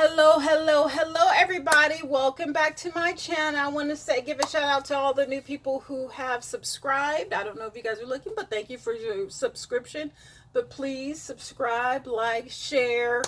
Hello, everybody. Welcome back to my channel. I want to give a shout out to all the new people who have subscribed. I don't know if you guys are looking, but thank you for your subscription. But please subscribe, like, share,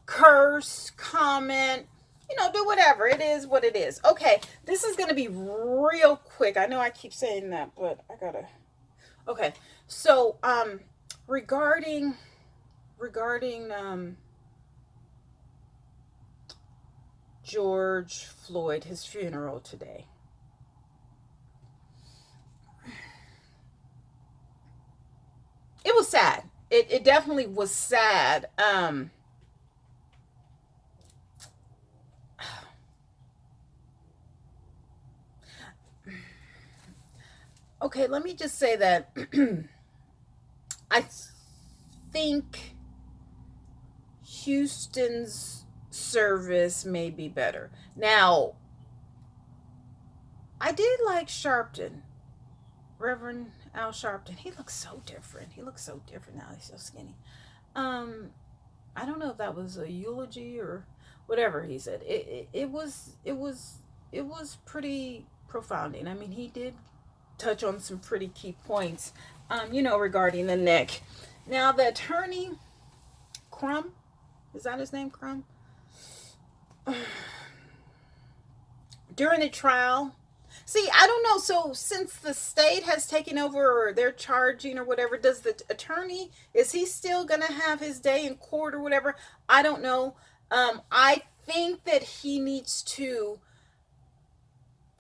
curse, comment, do whatever. It is what it is. Okay, this is going to be real quick. I know I keep saying that, but I gotta. Okay, so regarding George Floyd, his funeral today. It was sad. It definitely was sad. Okay, let me just say that I think Houston's service may be better. Now, I did like Sharpton, Reverend Al Sharpton. He looks so different. He looks so different now. He's so skinny. Um, I don't know if that was a eulogy or whatever he said. It was pretty profounding. I mean, he did touch on some pretty key points, regarding the neck. Now, the attorney, Crumb, is that his name, Crumb? During the trial, see, I don't know. So, since the state has taken over or they're charging or whatever, does the attorney, is he still going to have his day in court or whatever? I don't know. I think that he needs to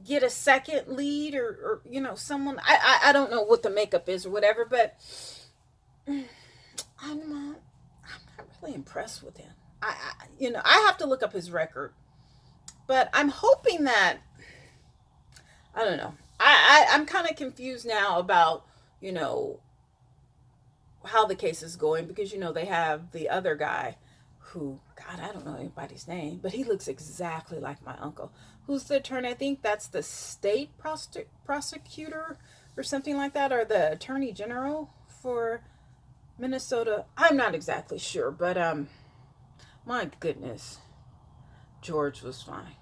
get a second lead or someone. I don't know what the makeup is or whatever, but I'm not really impressed with him. I have to look up his record, but I'm hoping that, I don't know. I'm kind of confused now about you know how the case is going, because they have the other guy who, God, I don't know anybody's name, but he looks exactly like my uncle, who's the attorney. I think that's the state prosecutor or something like that, or the attorney general for Minnesota. I'm not exactly sure, but my goodness, George was fine.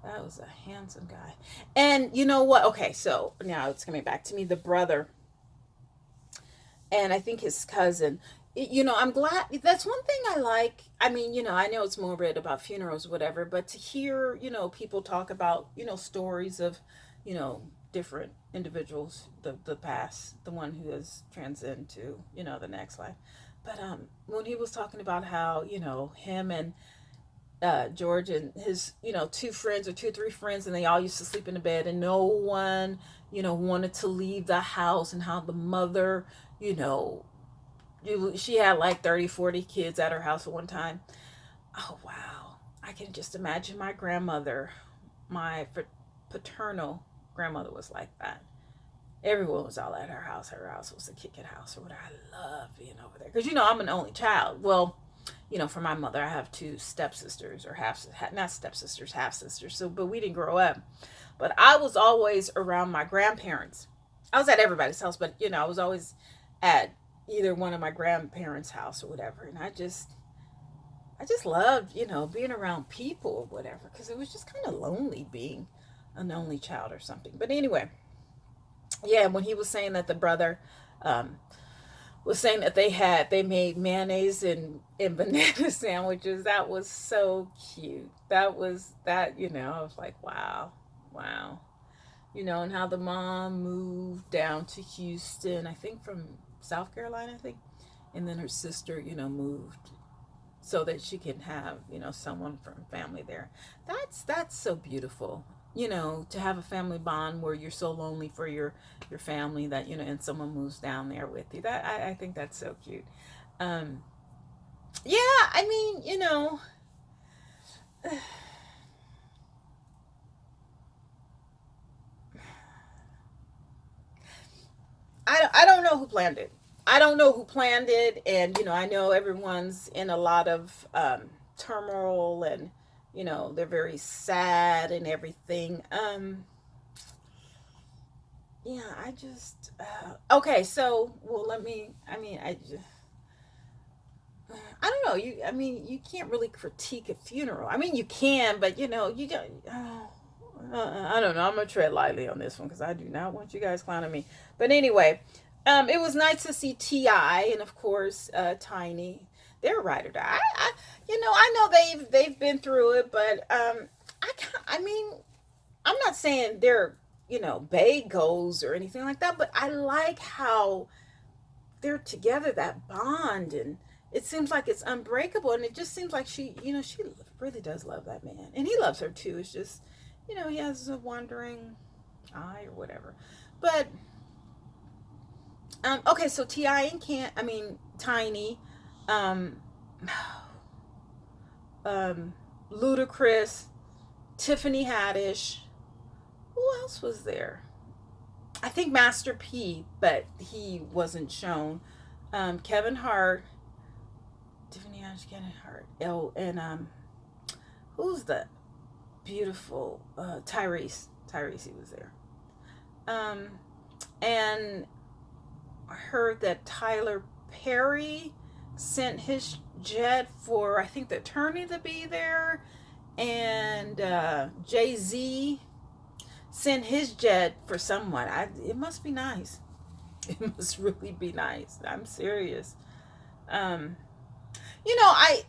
That was a handsome guy. And you know what? Okay, so now it's coming back to me. The brother, and I think his cousin. I'm glad. That's one thing I like. I mean, I know it's morbid about funerals, whatever, but to hear, people talk about, stories of, you know, different individuals, the past, the one who has transcended to, the next life. But when he was talking about how, him and George and his, two friends or two, three friends, and they all used to sleep in the bed, and no one, wanted to leave the house, and how the mother, you know, she had like 30, 40 kids at her house at one time. Oh, wow. I can just imagine my grandmother, my paternal grandmother was like that. Everyone was all at her house. Her house was a kick it house or whatever. I love being over there. Because, I'm an only child. Well, for my mother, I have two stepsisters, or not stepsisters, half sisters. So, but we didn't grow up. But I was always around my grandparents. I was at everybody's house, but I was always at either one of my grandparents' house or whatever. And I just loved, being around people or whatever, because it was just kind of lonely being an only child or something. But anyway, yeah, when he was saying that the brother um, was saying that they made mayonnaise and banana sandwiches. That was so cute. I was like, wow, wow. And how the mom moved down to Houston, I think from South Carolina, I think. And then her sister, moved so that she can have, someone from family there. That's so beautiful. To have a family bond where you're so lonely for your family that, and someone moves down there with you. That I think that's so cute. Um, yeah, I mean, I don't know who planned it. I don't know who planned it, and I know everyone's in a lot of turmoil, and they're very sad and everything. Yeah, I just okay. So, well, let me. I mean, I don't know. I mean, you can't really critique a funeral. I mean, you can, but you know, you don't. I don't know. I'm gonna tread lightly on this one because I do not want you guys clowning me. But anyway, it was nice to see Ti and of course Tiny. They're ride or die. I know they've been through it, but I mean, I'm not saying they're bagos or anything like that, but I like how they're together, that bond, and it seems like it's unbreakable, and it just seems like she really does love that man, and he loves her too. It's just, he has a wandering eye or whatever. But okay, so Ti and Tiny, um Ludacris, Tiffany Haddish. Who else was there? I think Master P, but he wasn't shown. Kevin Hart, Tiffany Haddish, Kevin Hart. Oh, and who's the beautiful Tyrese? Tyrese, he was there. And I heard that Tyler Perry sent his jet for, I think, the attorney to be there, and Jay-Z sent his jet for someone. It must be nice. It must really be nice. I'm serious. I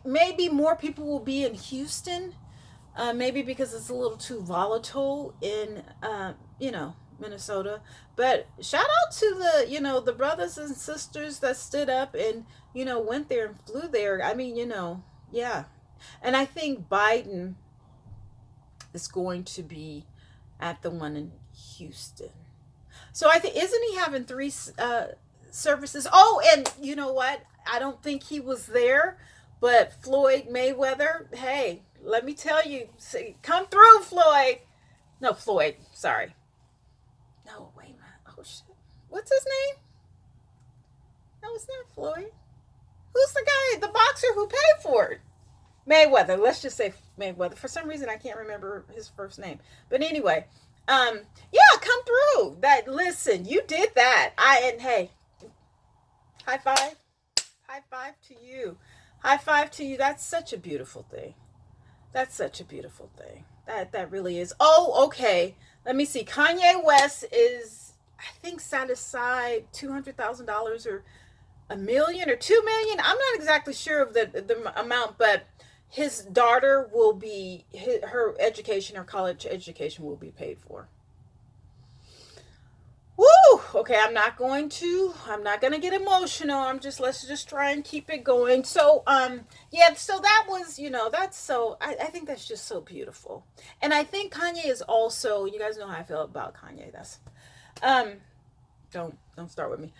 maybe more people will be in Houston. Maybe because it's a little too volatile in Minnesota. But shout out to the brothers and sisters that stood up and went there and flew there. I mean, yeah. And I think Biden is going to be at the one in Houston. So I think, isn't he having three services? Oh, and you know what? I don't think he was there, but Floyd Mayweather, hey, let me tell you, come through, Floyd. No, Floyd, sorry. No, wait a minute. Oh, shit. What's his name? No, it's not Floyd. Who's the guy, the boxer who paid for it? Mayweather. Let's just say Mayweather. For some reason, I can't remember his first name. But anyway, yeah, come through. Listen, you did that. And hey, high five. High five to you. High five to you. That's such a beautiful thing. That's such a beautiful thing. That really is. Oh, okay. Let me see. Kanye West is, I think, set aside $200,000 or $1 million or $2 million. I'm not exactly sure of the amount, but his daughter will be, her education, her college education will be paid for. Woo! Okay, I'm not gonna get emotional. Let's just try and keep it going. So, yeah, so that was, I think that's just so beautiful. And I think Kanye is also, you guys know how I feel about Kanye. Um, don't start with me.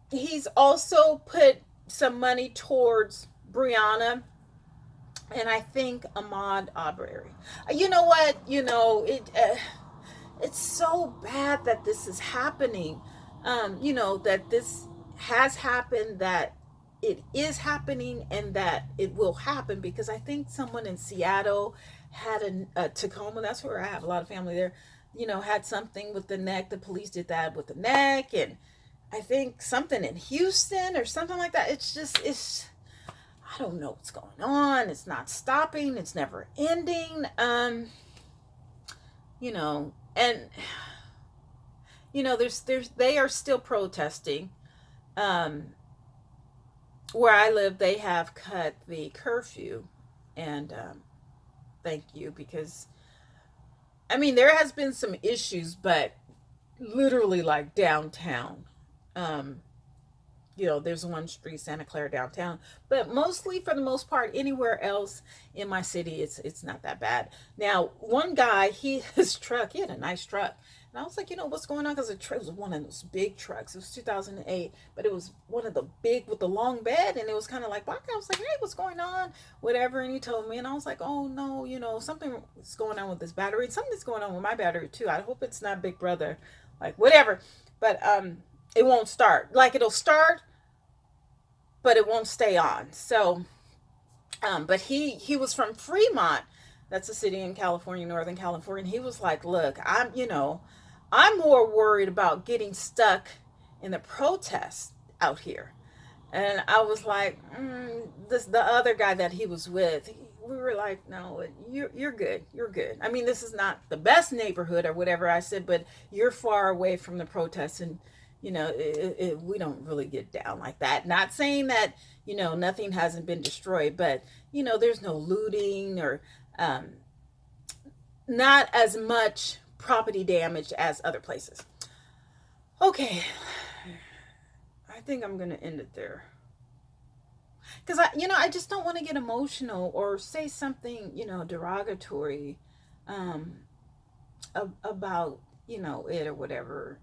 He's also put some money towards Brianna and I think Ahmaud Arbery. You know what? It's so bad that this is happening. That this has happened, that it is happening, and that it will happen, because I think someone in Seattle had a Tacoma. That's where I have a lot of family there. Had something with the neck. The police did that with the neck, and I think something in Houston or something like that. I don't know what's going on. It's not stopping. It's never ending. And they are still protesting. Where I live, they have cut the curfew, and thank you, because there has been some issues, but literally like downtown. There's one street, Santa Clara downtown, but mostly, for the most part, anywhere else in my city, it's not that bad. Now, one guy, his truck, he had a nice truck, and I was like, what's going on? Because it was one of those big trucks. It was 2008, but it was one of the big with the long bed, and it was kind of like, I was like, hey, what's going on? Whatever, and he told me, and I was like, oh no, something's going on with this battery. Something's going on with my battery too. I hope it's not Big Brother, like whatever. But it won't start. Like, it'll start, but it won't stay on. So, but he was from Fremont. That's a city in California, Northern California. And he was like, look, I'm more worried about getting stuck in the protests out here. And I was like, this the other guy that he was with. We were like, no, you're good. You're good. I mean, this is not the best neighborhood or whatever I said, but you're far away from the protests, and we don't really get down like that. Not saying that nothing hasn't been destroyed, but there's no looting or um, not as much property damage as other places. Okay, I think I'm gonna end it there. Because I just don't want to get emotional or say something derogatory um about it or whatever.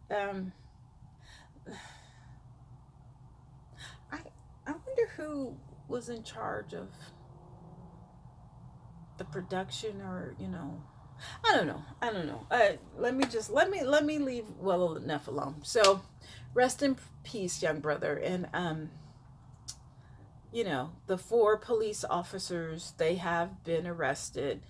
I wonder who was in charge of the production, or I don't know. Let me leave well enough alone. So rest in peace, young brother. And the four police officers, they have been arrested.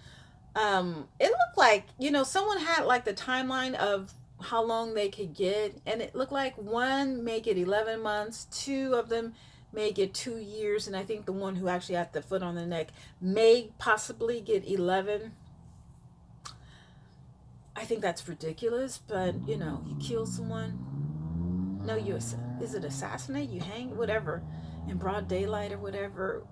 It looked like someone had like the timeline of how long they could get, and it looked like one may get 11 months, two of them may get 2 years, and I think the one who actually had the foot on the neck may possibly get 11. I think that's ridiculous, but you kill someone, no, is it assassinate, you hang, whatever, in broad daylight or whatever,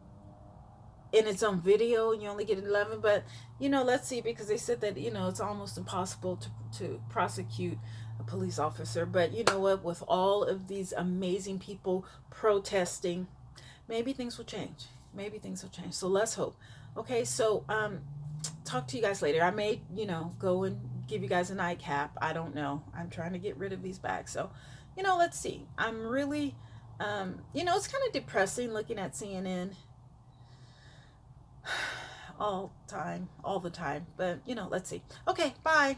and it's on video and you only get 11. But let's see, because they said that it's almost impossible to prosecute a police officer. But you know what, with all of these amazing people protesting, maybe things will change. Maybe things will change, so let's hope. Okay, so talk to you guys later. I may go and give you guys a nightcap. I don't know, I'm trying to get rid of these bags, so let's see. I'm really it's kind of depressing looking at CNN all the time. But let's see. Okay, bye.